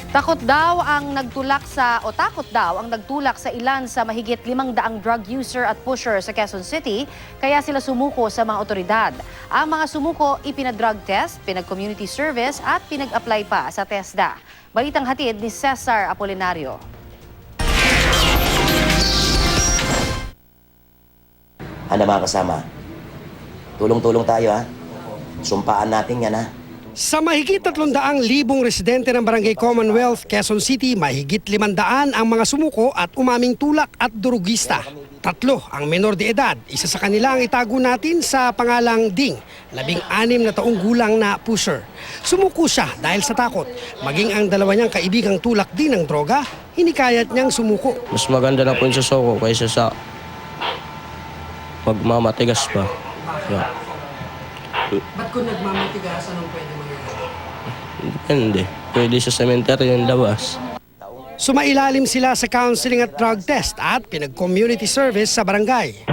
Takot daw ang nagtulak sa ilan sa mahigit 500 drug user at pusher sa Quezon City, kaya sila sumuko sa mga otoridad. Ang mga sumuko ipinadrug test, pinag-community service at pinag-apply pa sa TESDA. Balitang hatid ni Cesar Apolinario. Ano mga kasama? Tulong-tulong tayo ha. Sumpaan natin yan ha. Sa mahigit 300,000 residente ng Barangay Commonwealth, Quezon City, mahigit 500 ang mga sumuko at umaming tulak at durugista. 3 ang menor de edad. Isa sa kanila ang itago natin sa pangalang Ding, 16 na taong gulang na pusher. Sumuko siya dahil sa takot. Maging ang dalawa niyang kaibigang tulak din ng droga, hinikayat niyang sumuko. Mas maganda na po yung susoko kaysa sa magmamatigas pa. Yeah. Ba't kung nagmamatigas, anong pwede mo yun? Depende. Pwede sa cemetery yung labas. Sumailalim sila sa counseling at drug test at pinag-community service sa barangay.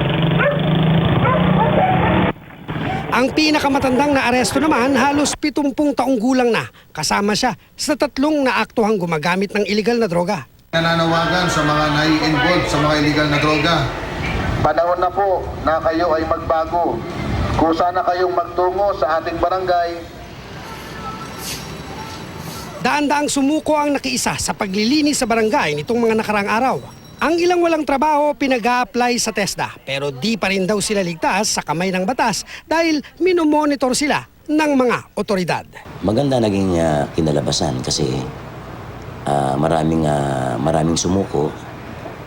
Ang pinakamatandang na aresto naman halos 70 taong gulang na. Kasama siya sa 3 naaktuhang gumagamit ng illegal na droga. Nananawagan sa mga nai-involved sa mga illegal na droga. Panahon na po na kayo ay magbago. Kusa na kayong magtungo sa ating barangay. Daan-daang sumuko ang nakiisa sa paglilinis sa barangay nitong mga nakaraang araw. Ang ilang walang trabaho pinag-a-apply sa TESDA pero di pa rin daw sila ligtas sa kamay ng batas dahil minomonitor sila ng mga otoridad. Maganda naging kinalabasan kasi maraming sumuko,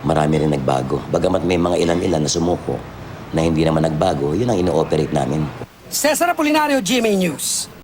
marami rin nagbago. Bagamat may mga ilan-ilan na sumuko na hindi naman nagbago, yun ang ino-operate namin. Cesar Apolinario, GMA News.